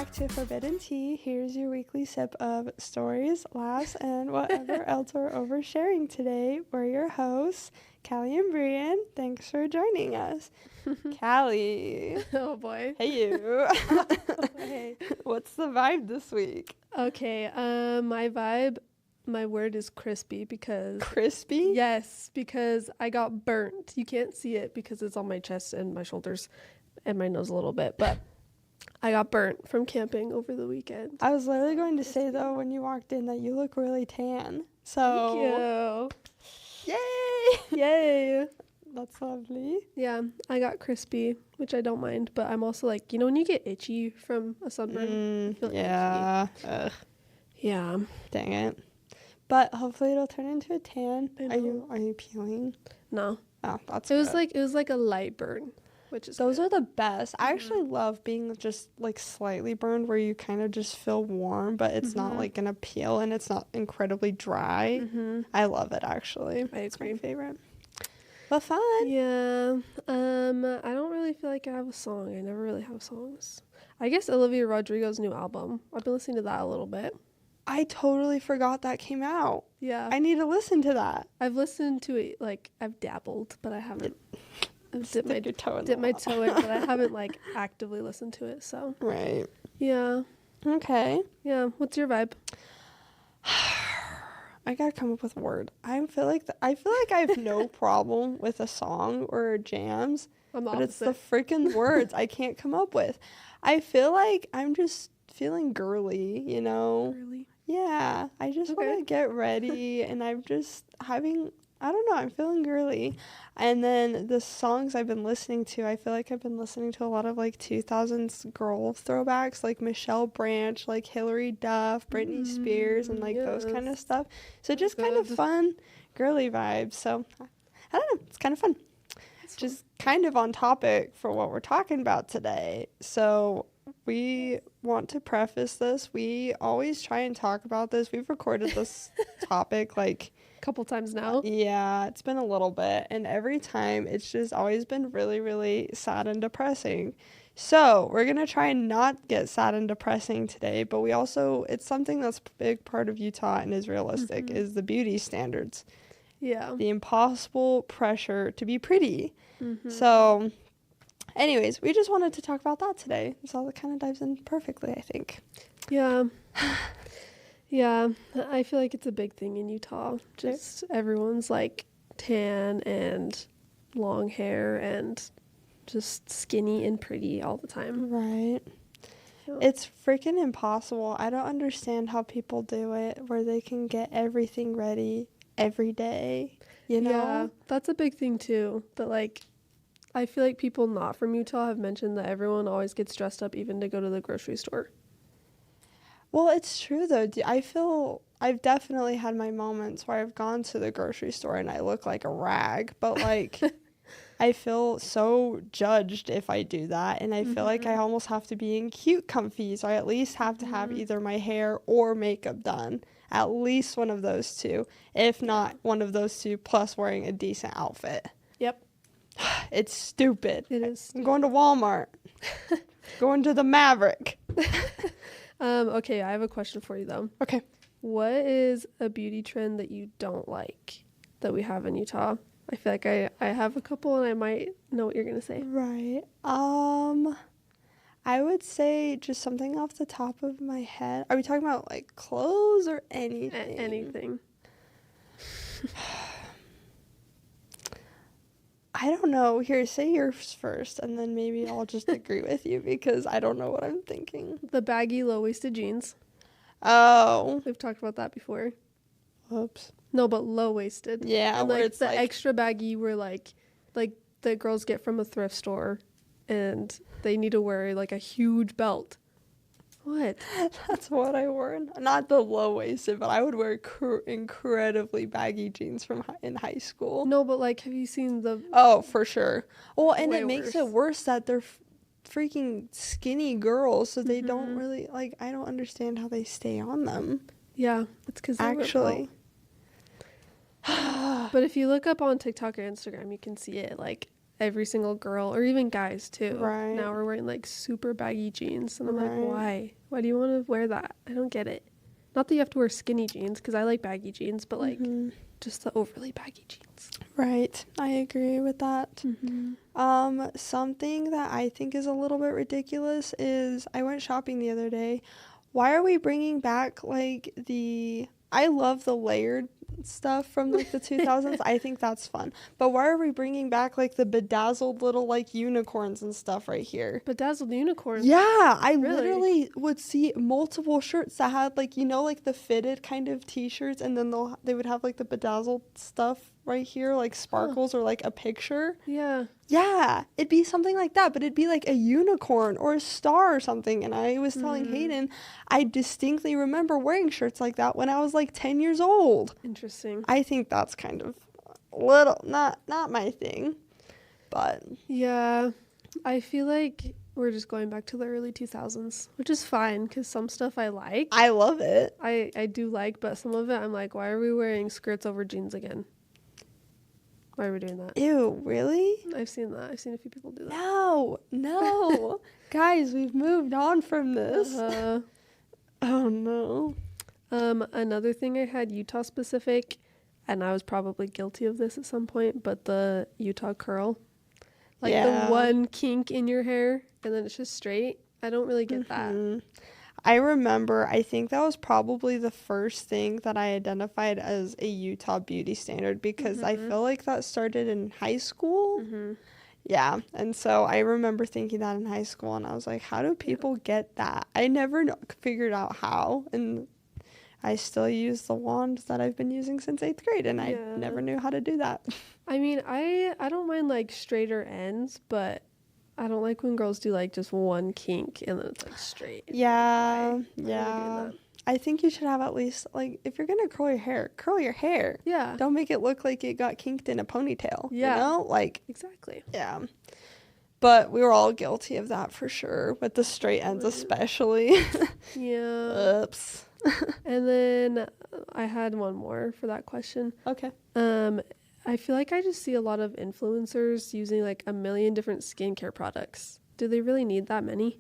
back to Forbidden Tea. Here's your weekly sip of stories, laughs, and whatever else we're oversharing today. We're your hosts, Callie and Brian. Thanks for joining us. Callie. Oh boy. Hey you. Hey. What's the vibe this week? Okay, my vibe, my word is crispy because... Crispy? Yes, because I got burnt. You can't see it because it's on my chest and my shoulders and my nose a little bit, but I got burnt from camping over the weekend. I was literally going to say, though, when you walked in that you look really tan. So... Thank Yay! you. Yay. That's lovely. Yeah, I got crispy, which I don't mind, but I'm also like, you know when you get itchy from a sunburn? I feel Yeah. Ugh. Yeah. Dang it. But hopefully it'll turn into a tan. I Are you peeling? No. Oh, that's It good. was like a light burn, which is Those good. are the best. I actually love being just like slightly burned where you kind of just feel warm, but it's not like gonna peel and it's not incredibly dry. I love it actually. It's my favorite. But fun. Yeah. I don't really feel like I have a song. I never really have songs. I guess Olivia Rodrigo's new album. I've been listening to that a little bit. I totally forgot that came out. Yeah. I need to listen to that. I've listened to it, like, I've dabbled, but I haven't. I've dipped my toe in, but I haven't, like, actively listened to it, so. Right. Yeah. Okay. Yeah. What's your vibe? I gotta come up with a word. I feel like I have no problem with a song or jams, I'm the but it's the opposite. freaking words I can't come up with. I feel like I'm just feeling girly, you know? Really? Yeah, I just want to get ready, and I'm just having, I don't know, I'm feeling girly. And then the songs I've been listening to, I feel like I've been listening to a lot of like 2000s girl throwbacks, like Michelle Branch, like Hilary Duff, Britney Spears, and like those kind of stuff. So just kind of fun, girly vibes. So I don't know, it's kind of fun. Just kind of on topic for what we're talking about today. So we want to preface this. We always try and talk about this. We've recorded this topic like Couple times now. Yeah, it's been a little bit, and every time it's just always been really, really sad and depressing. So we're gonna try and not get sad and depressing today, but we also, it's something that's a big part of Utah and is realistic, is the beauty standards. Yeah. The impossible pressure to be pretty. So anyways, we just wanted to talk about that today. So that kind of dives in perfectly, I think. Yeah. Yeah, I feel like it's a big thing in Utah. Just everyone's like tan and long hair and just skinny and pretty all the time. Right. Yeah. It's freaking impossible. I don't understand how people do it where they can get everything ready every day, you know? Yeah, that's a big thing too. That like, I feel like people not from Utah have mentioned that everyone always gets dressed up even to go to the grocery store. Well, it's true though. I feel I've definitely had my moments where I've gone to the grocery store and I look like a rag, but like I feel so judged if I do that, and I feel like I almost have to be in cute comfy, so I at least have to have either my hair or makeup done, at least one of those two, if not one of those two plus wearing a decent outfit. Yep. It's stupid. It is. I'm going to Walmart. Going to the Maverick. Okay, I have a question for you though. Okay. What is a beauty trend that you don't like that we have in Utah? I feel like I have a couple and I might know what you're going to say. Right. I would say just something off the top of my head. Are we talking about like clothes or anything? Anything. I don't know. Here, say yours first, and then maybe I'll just agree with you because I don't know what I'm thinking. The baggy low-waisted jeans. Oh. We've talked about that before. Whoops. No, but low-waisted. Yeah, and where like it's the like extra baggy where like the girls get from a thrift store and they need to wear like a huge belt. What? That's what I wore. Not the low-waisted, but I would wear incredibly baggy jeans in high school. No, but like, have you seen the... Oh, for sure. Well, and Way it makes worse. it worse that they're freaking skinny girls, so they don't really, like, I don't understand how they stay on them. Yeah, it's because they Actually. But if you look up on TikTok or Instagram, you can see it. Like, every single girl, or even guys too. Right. Now we're wearing like super baggy jeans, and I'm Right. like, why? Why do you want to wear that? I don't get it. Not that you have to wear skinny jeans, because I like baggy jeans, but like just the overly baggy jeans. Right. I agree with that. Something that I think is a little bit ridiculous is I went shopping the other day. Why are we bringing back like I love the layered stuff from like the 2000s. I think that's fun. But why are we bringing back like the bedazzled little like unicorns and stuff right here? Bedazzled unicorns? Yeah, I Really? literally would see multiple shirts that had like, you know, like the fitted kind of t-shirts, and then they would have like the bedazzled stuff right here, like sparkles or like a picture. Yeah. Yeah, it'd be something like that, but it'd be like a unicorn or a star or something. And I was telling Hayden, I distinctly remember wearing shirts like that when I was like 10 years old. Interesting. I think that's kind of not my thing, but yeah, I feel like we're just going back to the early 2000s, which is fine because some stuff I like. I love it. I do like, but some of it I'm like, why are we wearing skirts over jeans again? Why are we doing that? Ew, really? I've seen that. I've seen a few people do that. No. Guys, we've moved on from this. Oh, no. Another thing I had Utah specific, and I was probably guilty of this at some point, but the Utah curl. Like the one kink in your hair, and then it's just straight. I don't really get that. I remember, I think that was probably the first thing that I identified as a Utah beauty standard, because I feel like that started in high school. Yeah, and so I remember thinking that in high school, and I was like, how do people get that? I never figured out how, and I still use the wand that I've been using since 8th grade, and I never knew how to do that. I mean, I don't mind like straighter ends, but I don't like when girls do like just one kink and then it's like straight. Yeah. I think you should have at least, like, if you're gonna curl your hair. Yeah. Don't make it look like it got kinked in a ponytail. Yeah. You know? Like, exactly. Yeah. But we were all guilty of that for sure, with the straight ends especially. Yeah. Oops. And then I had one more for that question. Okay. I feel like I just see a lot of influencers using like a million different skincare products. Do they really need that many?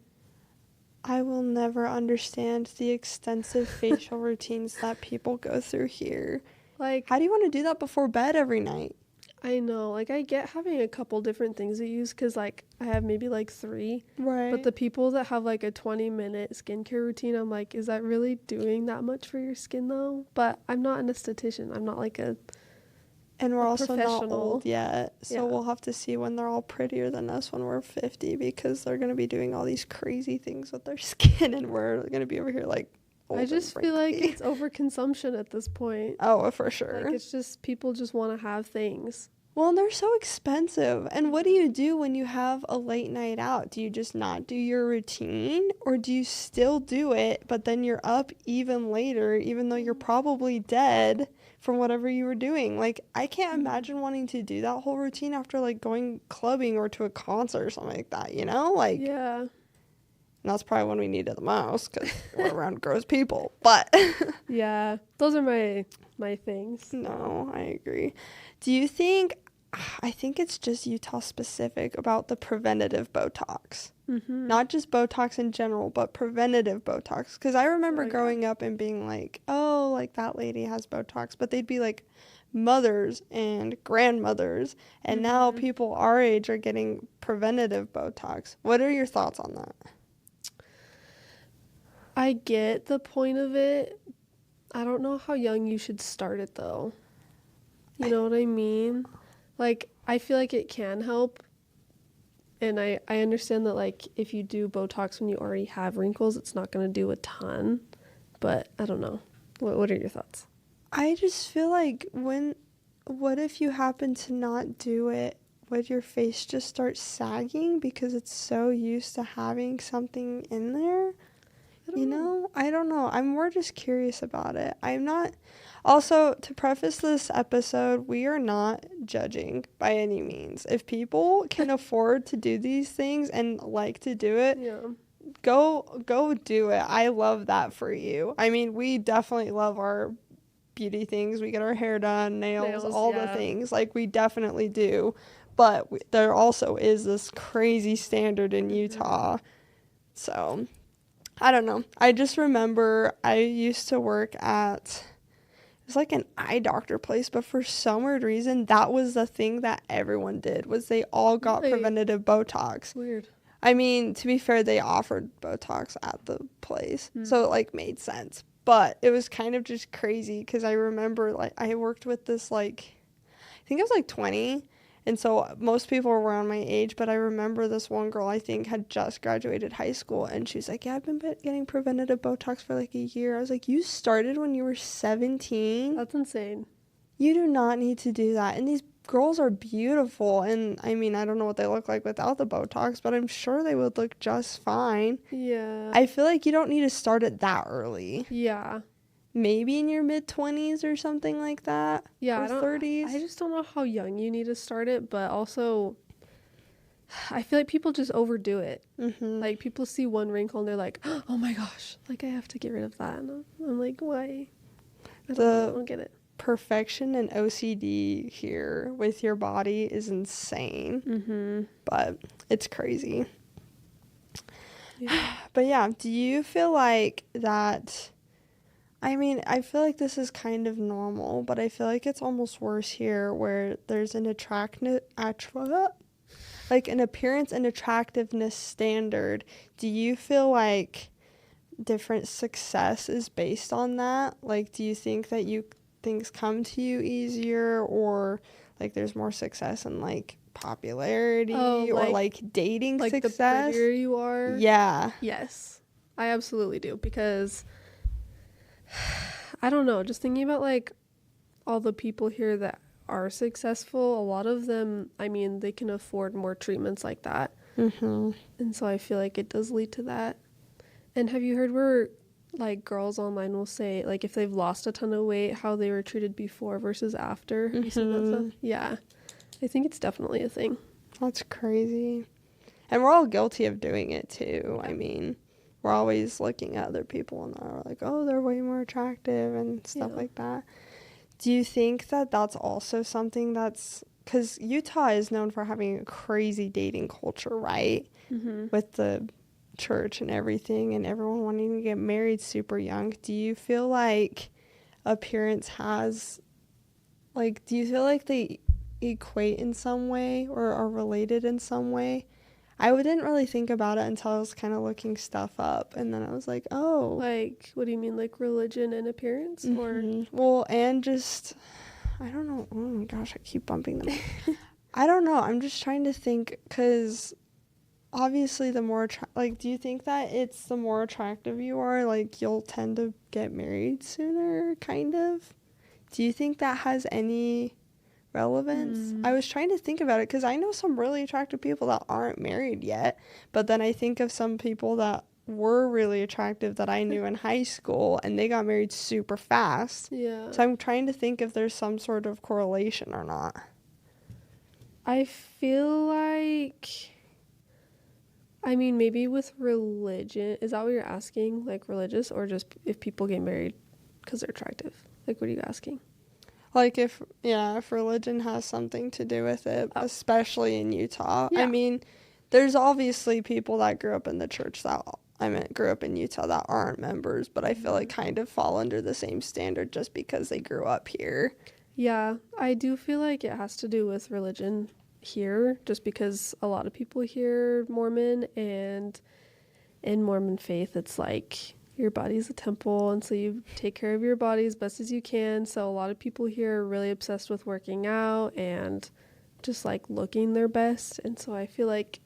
I will never understand the extensive facial routines that people go through here. Like, how do you want to do that before bed every night? I know, like, I get having a couple different things to use because, like, I have maybe, like, 3. Right. But the people that have, like, a 20-minute skincare routine, I'm like, is that really doing that much for your skin, though? But I'm not an esthetician. I'm not, like, and we're also not old yet. So Yeah. we'll have to see when they're all prettier than us when we're 50, because they're going to be doing all these crazy things with their skin, and we're going to be over here, like, old I just and feel like wrinkly. it's overconsumption at this point. Oh, for sure. Like, it's just people just want to have things. Well, and they're so expensive. And what do you do when you have a late night out? Do you just not do your routine? Or do you still do it, but then you're up even later, even though you're probably dead from whatever you were doing? Like, I can't imagine wanting to do that whole routine after, like, going clubbing or to a concert or something like that, you know? Like, Yeah. and that's probably when we need it the most, because we're around gross people. But Yeah. Those are my things. no, I agree. Do you think, I think it's just Utah specific about the preventative Botox. Not just Botox in general, but preventative Botox. Because I remember growing up and being like, oh, like that lady has Botox. But they'd be like mothers and grandmothers. And now people our age are getting preventative Botox. What are your thoughts on that? I get the point of it. I don't know how young you should start it, though. You know what I mean? Like, I feel like it can help. And I understand that, like, if you do Botox when you already have wrinkles, it's not going to do a ton. But I don't know. What are your thoughts? I just feel like what if you happen to not do it? Would your face just start sagging because it's so used to having something in there? You know, I don't know. I'm more just curious about it. I'm not. Also, to preface this episode, we are not judging by any means. If people can afford to do these things and like to do it, go do it. I love that for you. I mean, we definitely love our beauty things. We get our hair done, nails all the things. Like, we definitely do. but there also is this crazy standard in Utah. So I don't know. I just remember I used to work at, it was like an eye doctor place, but for some weird reason, that was the thing that everyone did, was they all got preventative Botox. Weird. I mean, to be fair, they offered Botox at the place, so it, like, made sense. But it was kind of just crazy because I remember, like, I worked with this, like, I think I was, like, 20, and so most people were around my age, but I remember this one girl, I think, had just graduated high school, and she's like, yeah, I've been getting preventative Botox for, like, a year. I was like, you started when you were 17? That's insane. You do not need to do that. And these girls are beautiful, and I mean, I don't know what they look like without the Botox, but I'm sure they would look just fine. Yeah. I feel like you don't need to start it that early. Yeah. Maybe in your mid-20s or something like that. Yeah, or 30s. I just don't know how young you need to start it, but also I feel like people just overdo it. Like, people see one wrinkle and they're like, oh my gosh, like, I have to get rid of that. And I'm like, why? I don't get it. Perfection and OCD here with your body is insane. But it's crazy. Yeah. But yeah, do you feel like that, I mean, I feel like this is kind of normal, but I feel like it's almost worse here where there's an like an appearance and attractiveness standard. Do you feel like different success is based on that? Like, do you think that things come to you easier, or like there's more success in like popularity or like dating like success? The prettier you are. Yeah. Yes, I absolutely do, because I don't know, just thinking about like all the people here that are successful, a lot of them, I mean, they can afford more treatments like that. And so I feel like it does lead to that. And have you heard where like girls online will say, like, if they've lost a ton of weight, how they were treated before versus after? Have you seen that stuff? Yeah, I think it's definitely a thing. That's crazy. And we're all guilty of doing it too. I mean, we're always looking at other people and are like, oh, they're way more attractive and stuff like that. Do you think that that's also something that's, because Utah is known for having a crazy dating culture, right? With the church and everything, and everyone wanting to get married super young. Do you feel like appearance has, like, do you feel like they equate in some way or are related in some way? I didn't really think about it until I was kind of looking stuff up, and then I was like, oh. Like, what do you mean, like religion and appearance? Or well, and just, I don't know. Oh my gosh, I keep bumping them. I don't know. I'm just trying to think, because obviously the more, like, do you think that it's the more attractive you are, like, you'll tend to get married sooner, kind of? Do you think that has any relevance? I was trying to think about it, because I know some really attractive people that aren't married yet, but then I think of some people that were really attractive that I knew in high school, and they got married super fast. So I'm trying to think if there's some sort of correlation or not. I feel like, I mean, maybe with religion, is that what you're asking? Like religious, or just if people get married because they're attractive? Like, what are you asking? Like, if religion has something to do with it, especially in Utah. I mean, there's obviously people that grew up in the church grew up in Utah that aren't members, but I feel like kind of fall under the same standard just because they grew up here. Yeah, I do feel like it has to do with religion here, just because a lot of people here are Mormon, and in Mormon faith, it's like your body's a temple, and so you take care of your body as best as you can. So a lot of people here are really obsessed with working out and just like looking their best. And so I feel like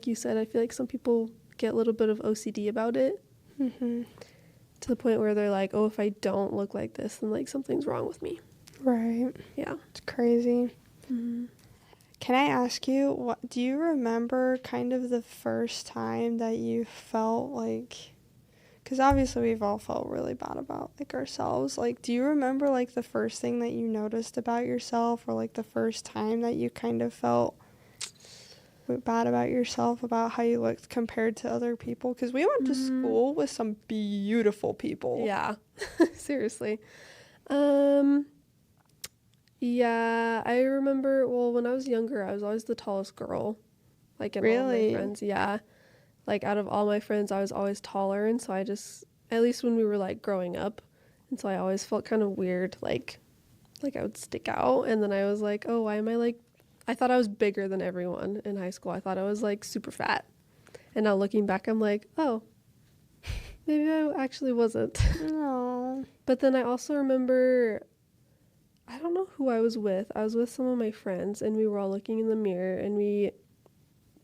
you said, I feel like some people get a little bit of OCD about it, to the point where they're like, oh, if I don't look like this, then like something's wrong with me. Right. Yeah. It's crazy. Can I ask you, do you remember kind of the first time that you felt like, because obviously we've all felt really bad about like ourselves, like, do you remember like the first thing that you noticed about yourself, or like the first time that you kind of felt bad about yourself, about how you looked compared to other people? Because we went to school with some beautiful people. Yeah. Seriously. Yeah, I remember, well, when I was younger, I was always the tallest girl, like in all of my Really? friends. Yeah. Like out of all my friends, I was always taller, and so I just, at least when we were like growing up, and so I always felt kind of weird, like I would stick out, and then I was like, oh, why am I like, I thought I was bigger than everyone in high school. I thought I was like super fat. And now looking back, I'm like, oh, maybe I actually wasn't. No. But then I also remember, I don't know who I was with. I was with some of my friends, and we were all looking in the mirror, and we,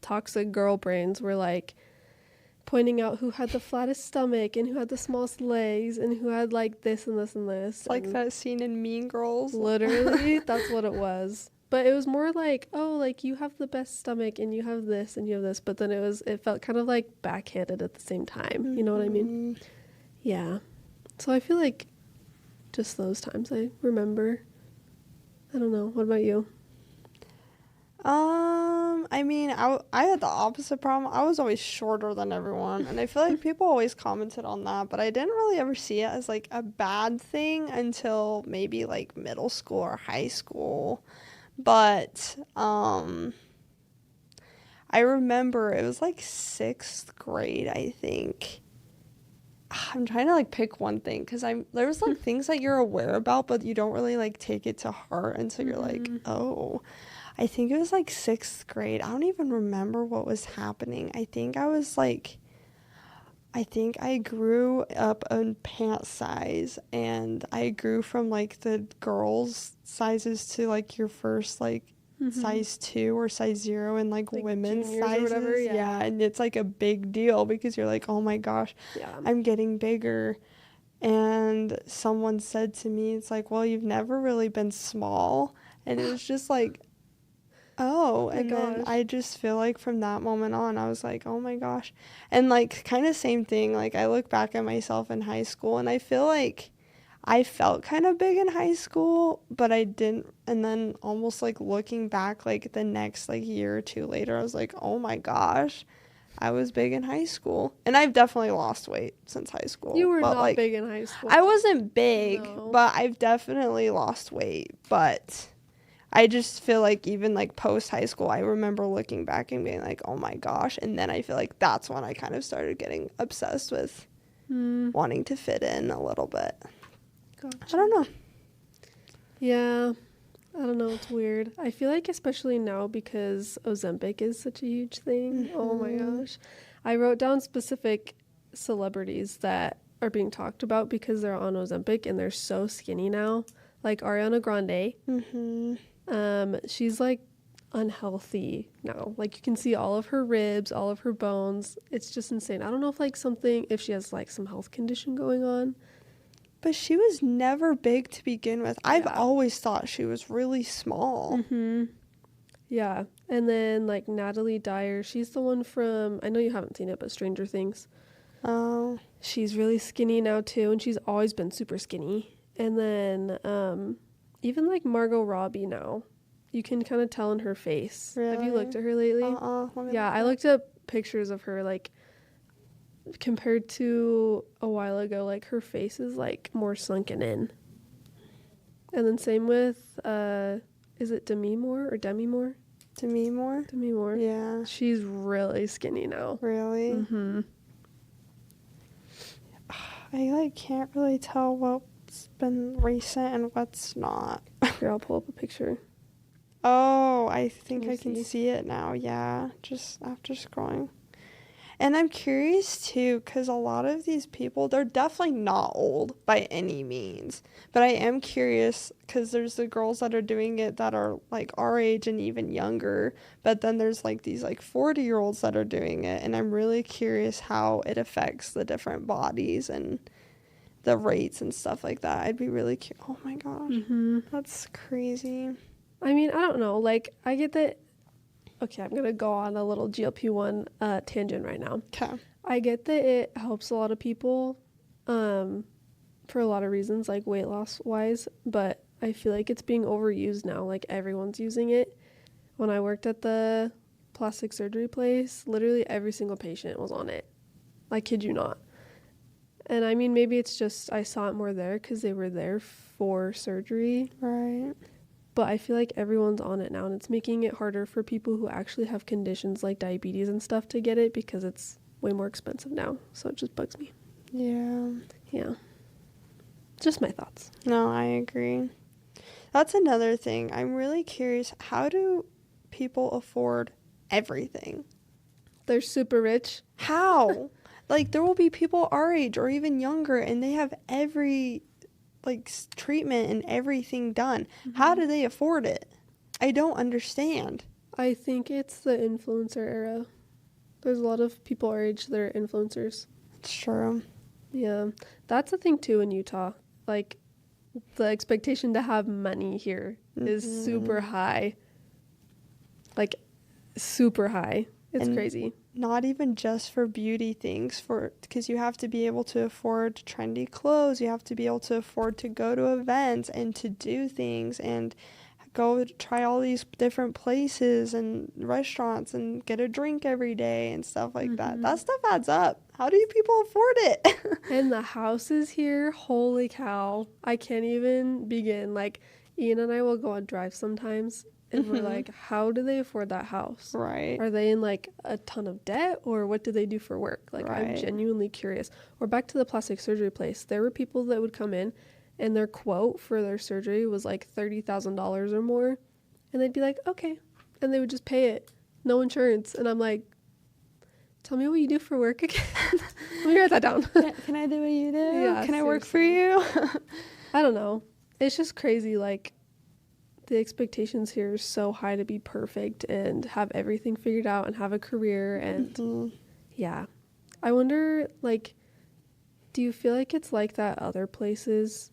toxic girl brains, were like pointing out who had the flattest stomach and who had the smallest legs and who had like this and this and this. It's like that scene in Mean Girls. Literally, that's what it was. But it was more like, oh, like you have the best stomach and you have this and you have this. But then it felt kind of like backhanded at the same time. You know what I mean? Yeah. So I feel like just those times I remember. I don't know. What about you? I mean, I had the opposite problem. I was always shorter than everyone, and I feel like people always commented on that, but I didn't really ever see it as like a bad thing until maybe like middle school or high school. But I remember it was like 6th grade, I think. I'm trying to like pick one thing because there's like things that you're aware about, but you don't really like take it to heart until you're like, oh. I think it was like 6th grade. I don't even remember what was happening. I think I grew up in pant size, and I grew from like the girls sizes to like your first like size 2 or size 0 and like women's sizes. Or whatever, yeah, and it's like a big deal because you're like, oh my gosh, I'm getting bigger. And someone said to me, it's like, well, you've never really been small. And it was just like, oh, and then I just feel like from that moment on, I was like, oh my gosh. And like kind of same thing, like I look back at myself in high school and I feel like I felt kind of big in high school, but I didn't. And then almost like looking back, like the next like year or two later, I was like, oh my gosh, I was big in high school. And I've definitely lost weight since high school. You were but not like, big in high school. I wasn't big, No. but I've definitely lost weight. But I just feel like even like post high school, I remember looking back and being like, oh my gosh. And then I feel like that's when I kind of started getting obsessed with wanting to fit in a little bit. Gotcha. I don't know. Yeah, I don't know. It's weird. I feel like especially now because Ozempic is such a huge thing. Oh my gosh. I wrote down specific celebrities that are being talked about because they're on Ozempic and they're so skinny now. Like Ariana Grande. She's like unhealthy now. Like you can see all of her ribs, all of her bones. It's just insane. I don't know if she has like some health condition going on. But she was never big to begin with. I've always thought she was really small. Yeah. And then like Natalie Dyer, she's the one from, I know you haven't seen it, but Stranger Things. Oh. She's really skinny now too, and she's always been super skinny. And then even like Margot Robbie now, you can kind of tell in her face. Really? Have you looked at her lately? Yeah, I looked up pictures of her, like compared to a while ago, like her face is like more sunken in. And then same with is it Demi Moore or Demi Moore? Demi Moore? Demi Moore. Yeah. She's really skinny now. Really? I like can't really tell what's been recent and what's not. Here, I'll pull up a picture. Oh, I think I can see it now. Yeah, just after scrolling. And I'm curious too, because a lot of these people, they're definitely not old by any means. But I am curious because there's the girls that are doing it that are like our age and even younger. But then there's like these like 40-year-olds that are doing it. And I'm really curious how it affects the different bodies and the rates and stuff like that. I'd be really curious. Oh my gosh. That's crazy. I mean, I don't know. Like, I get that. Okay, I'm going to go on a little GLP-1 tangent right now. Okay. I get that it helps a lot of people for a lot of reasons, like weight loss wise, but I feel like it's being overused now. Like, everyone's using it. When I worked at the plastic surgery place, literally every single patient was on it. I kid you not. And I mean, maybe it's just I saw it more there because they were there for surgery. Right. but I feel like everyone's on it now, and it's making it harder for people who actually have conditions like diabetes and stuff to get it because it's way more expensive now. So it just bugs me. Yeah, just my thoughts. No, I agree. That's another thing. I'm really curious, how do people afford everything? They're super rich. How? Like, there will be people our age or even younger, and they have every, like, treatment and everything done. How do they afford it? I don't understand. I think it's the influencer era. There's a lot of people our age that are influencers. It's true. Yeah, that's the thing too in Utah. Like, the expectation to have money here is super high. Like, super high. It's crazy. Not even just for beauty things, because you have to be able to afford trendy clothes. You have to be able to afford to go to events and to do things and go try all these different places and restaurants and get a drink every day and stuff like that. That stuff adds up. How do you people afford it? And the houses here, holy cow. I can't even begin. Like, Ian and I will go on drives sometimes, and we're like, how do they afford that house? Right. Are they in, like, a ton of debt, or what do they do for work? Like, I'm genuinely curious. Or back to the plastic surgery place. There were people that would come in, and their quote for their surgery was, like, $30,000 or more. And they'd be like, okay. And they would just pay it. No insurance. And I'm like, tell me what you do for work again. Let me write that down. Can I do what you do? Yeah, Can I work for you? I don't know. It's just crazy. Like, the expectations here are so high to be perfect and have everything figured out and have a career. And yeah. I wonder, like, do you feel like it's like that other places?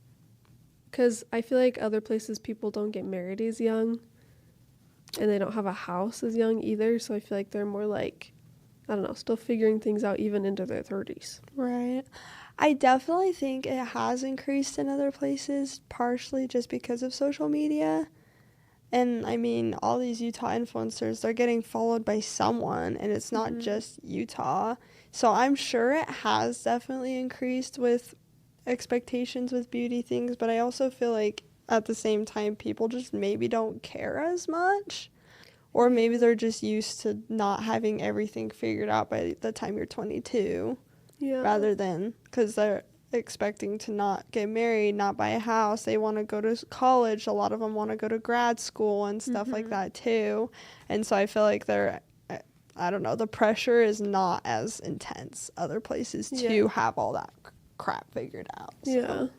Because I feel like other places people don't get married as young. And they don't have a house as young either. So I feel like they're more like, I don't know, still figuring things out even into their 30s. Right. I definitely think it has increased in other places, partially just because of social media. And I mean, all these Utah influencers, they're getting followed by someone, and it's not just Utah. So I'm sure it has definitely increased with expectations with beauty things, but I also feel like at the same time, people just maybe don't care as much. Or maybe they're just used to not having everything figured out by the time you're 22. Yeah. Rather than, because they're expecting to not get married, not buy a house. They want to go to college. A lot of them want to go to grad school and stuff like that too. And so I feel like I don't know, the pressure is not as intense other places to have all that crap figured out. So.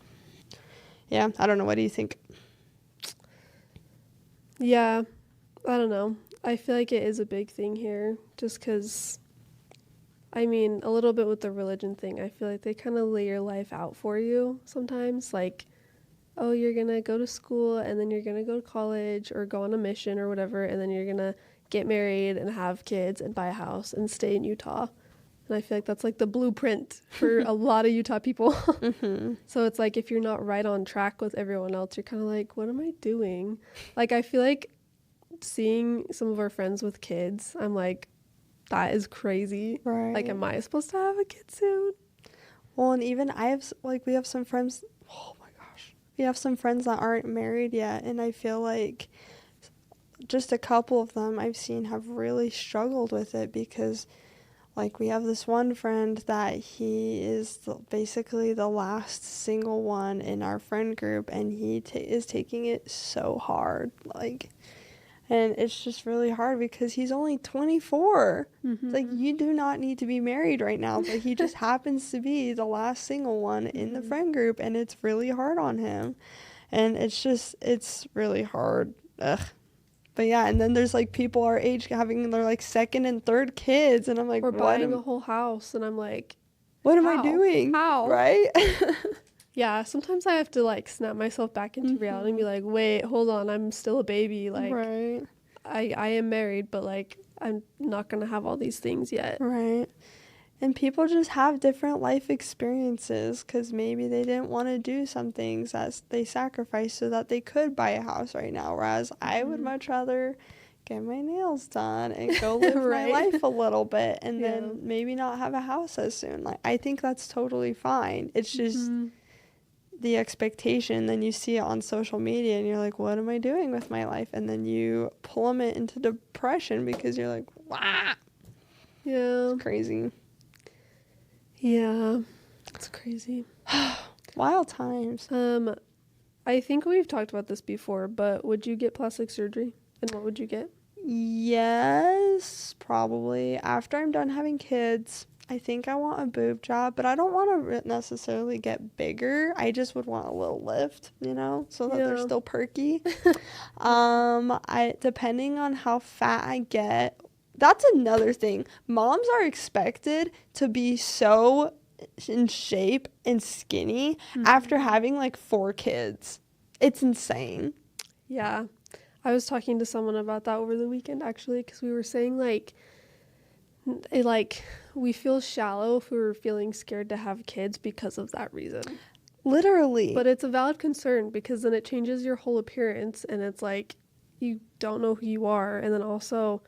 Yeah, I don't know. What do you think? Yeah, I don't know. I feel like it is a big thing here just because, I mean, a little bit with the religion thing. I feel like they kind of lay your life out for you sometimes. Like, oh, you're going to go to school and then you're going to go to college or go on a mission or whatever. And then you're going to get married and have kids and buy a house and stay in Utah. And I feel like that's like the blueprint for a lot of Utah people. So it's like if you're not right on track with everyone else, you're kind of like, what am I doing? Like, I feel like seeing some of our friends with kids, I'm like, that is crazy. Right. Like, am I supposed to have a kid soon? Well, and even we have some friends, oh my gosh, we have some friends that aren't married yet, and I feel like just a couple of them I've seen have really struggled with it because, like, we have this one friend that he is basically the last single one in our friend group, and he is taking it so hard, like, and it's just really hard because he's only 24. Like, you do not need to be married right now, but he just happens to be the last single one in the friend group, and it's really hard on him, and it's really hard. Ugh. But yeah, and then there's like people our age having their like second and third kids, and I'm like, or buying a whole house, and I'm like, what am I doing? How? Right? Yeah, sometimes I have to like snap myself back into reality and be like, wait, hold on, I'm still a baby. Like, right. I am married, but like I'm not gonna have all these things yet. Right. And people just have different life experiences because maybe they didn't want to do some things that they sacrificed so that they could buy a house right now. Whereas I would much rather get my nails done and go live my life a little bit and then maybe not have a house as soon. Like, I think that's totally fine. It's just the expectation, then you see it on social media and you're like, what am I doing with my life? And then you plummet into depression because you're like, wow. Yeah. It's crazy. Yeah. It's crazy. Wild times. I think we've talked about this before, but would you get plastic surgery? And what would you get? Yes, probably. After I'm done having kids, I think I want a boob job, but I don't want to necessarily get bigger. I just would want a little lift, so that they're still perky. I depending on how fat I get, that's another thing. Moms are expected to be so in shape and skinny after having like 4 kids. It's insane. Yeah. I was talking to someone about that over the weekend, actually, because we were saying, we feel shallow if we were feeling scared to have kids because of that reason. Literally. But it's a valid concern because then it changes your whole appearance, and it's like you don't know who you are. And then also,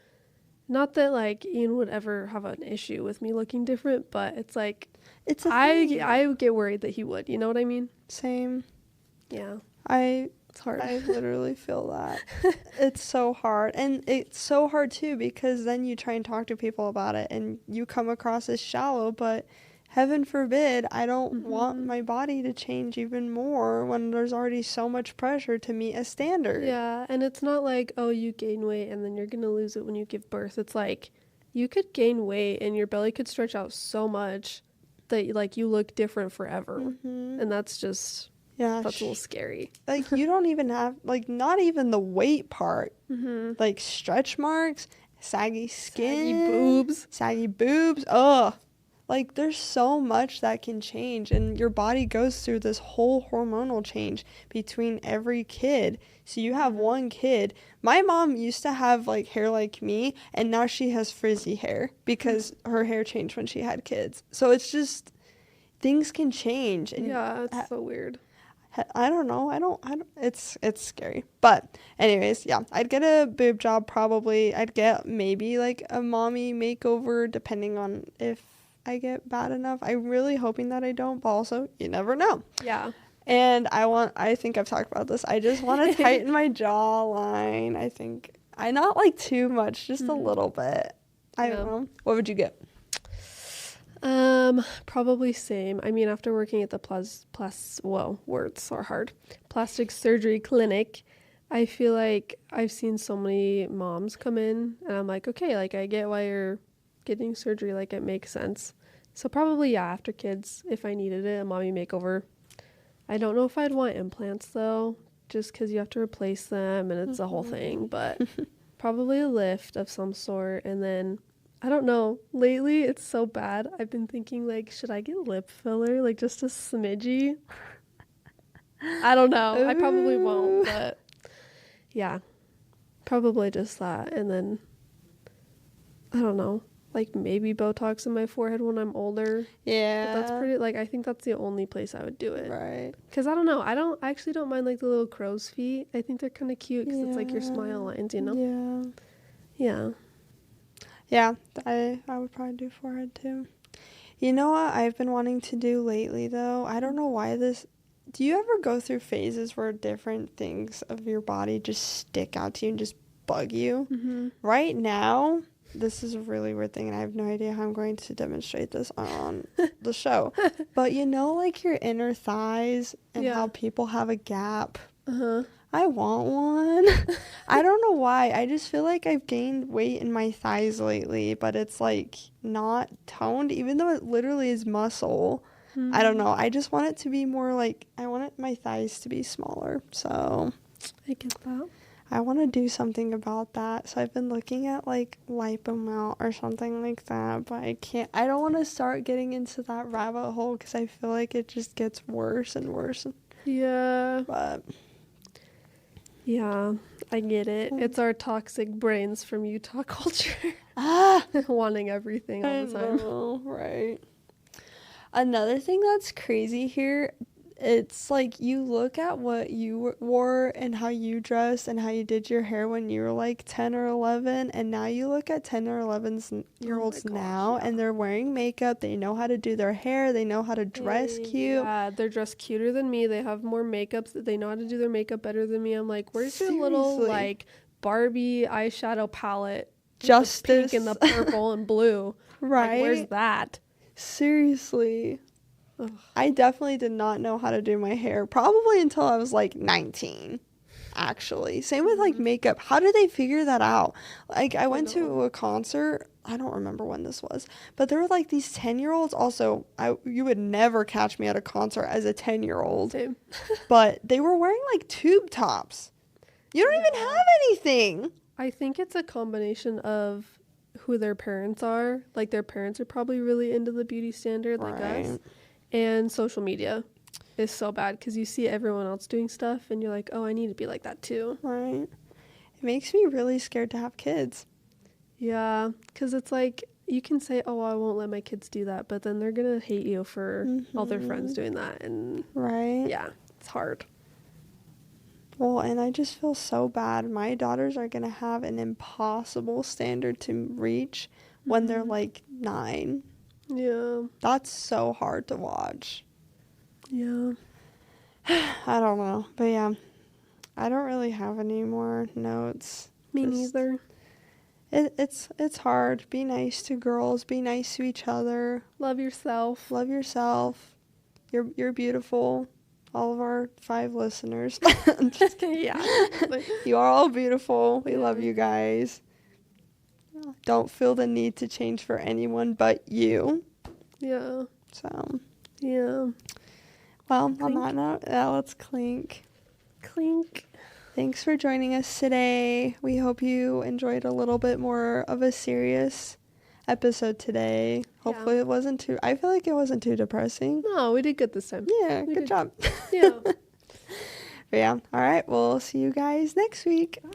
not that, Ian would ever have an issue with me looking different, but it's like, I would get worried that he would. You know what I mean? Same. Yeah. It's hard. I literally feel that. It's so hard. And it's so hard, too, because then you try and talk to people about it, and you come across as shallow, but heaven forbid, I don't want my body to change even more when there's already so much pressure to meet a standard. Yeah, and it's not like, oh, you gain weight and then you're going to lose it when you give birth. It's like, you could gain weight and your belly could stretch out so much that, you look different forever. And that's just... Yeah, that's a little scary. You don't even have, not even the weight part. Stretch marks, saggy skin. Saggy boobs. Ugh. There's so much that can change. And your body goes through this whole hormonal change between every kid. So you have one kid. My mom used to have, hair like me. And now she has frizzy hair because her hair changed when she had kids. So it's just, things can change. And yeah, it's so weird. I don't know. I don't it's scary. But anyways, yeah, I'd get a boob job probably. I'd get maybe a mommy makeover depending on if I get bad enough. I'm really hoping that I don't, but also you never know. Yeah. And I think I've talked about this. I just want to tighten my jawline. I think I not too much, just a little bit. I don't know. What would you get? Probably same. I mean, after working at the words are hard. Plastic surgery clinic, I feel like I've seen so many moms come in and I'm like, okay, I get why you're getting surgery. It makes sense. So probably, yeah, after kids, if I needed it, a mommy makeover. I don't know if I'd want implants though, just because you have to replace them and it's a whole thing, but probably a lift of some sort. And then I don't know. Lately, it's so bad. I've been thinking, should I get lip filler? Just a smidgy? I don't know. I probably won't, but yeah. Probably just that. And then, I don't know. Maybe Botox in my forehead when I'm older. Yeah. But that's pretty, I think that's the only place I would do it. Right. Because I don't know. I actually don't mind, the little crow's feet. I think they're kind of cute because it's, your smile lines, Yeah. Yeah. Yeah, I would probably do forehead too. You know what I've been wanting to do lately though? I don't know why this... Do you ever go through phases where different things of your body just stick out to you and just bug you? Mm-hmm. Right now, this is a really weird thing and I have no idea how I'm going to demonstrate this on the show. But your inner thighs and how people have a gap? Uh-huh. I want one. I don't know why. I just feel like I've gained weight in my thighs lately, but it's not toned, even though it literally is muscle. I don't know. I just want it to be more I want my thighs to be smaller. So I get that. I want to do something about that. So I've been looking at lipomount or something like that, but I can't. I don't want to start getting into that rabbit hole because I feel like it just gets worse and worse. Yeah. But yeah, I get it. It's our toxic brains from Utah culture. Wanting everything all the time. I know, right? Another thing that's crazy here, it's like you look at what you wore and how you dressed and how you did your hair when you were like 10 or 11, and now you look at 10 or 11-year-olds now, and they're wearing makeup, they know how to do their hair, they know how to dress cute. Yeah, they're dressed cuter than me. They have more makeup. They know how to do their makeup better than me. I'm like, where's your little like Barbie eyeshadow palette? Just the pink and the purple and blue. Right? Like, where's that? Seriously. Ugh. I definitely did not know how to do my hair probably until I was like 19, actually. Same with like makeup. How did they figure that out? Like, I went to a concert, I don't remember when this was, but there were like these 10-year-olds. Also, you would never catch me at a concert as a 10-year-old. Same. But they were wearing like tube tops. You don't even have anything. I think it's a combination of who their parents are. Like, their parents are probably really into the beauty standard like us. And social media is so bad because you see everyone else doing stuff and you're like, oh, I need to be like that too. Right. It makes me really scared to have kids. Yeah, because it's like you can say, oh, I won't let my kids do that, but then they're going to hate you for all their friends doing that. And yeah, it's hard. Well, and I just feel so bad. My daughters are going to have an impossible standard to reach when they're like 9. Yeah. That's so hard to watch. Yeah. I don't know. But yeah, I don't really have any more notes. Me neither. It's hard. Be nice to girls. Be nice to each other. Love yourself. Love yourself. You're beautiful. All of our 5 listeners. Just kidding. Yeah. You are all beautiful. We love you guys. Don't feel the need to change for anyone but you. Yeah. So. Yeah. Well, Clink. on that note, let's clink. Clink. Thanks for joining us today. We hope you enjoyed a little bit more of a serious episode today. Hopefully it wasn't too, I feel like it wasn't too depressing. No, we did good this time. Yeah, good job. Yeah. But yeah, all right, we'll see you guys next week. Bye.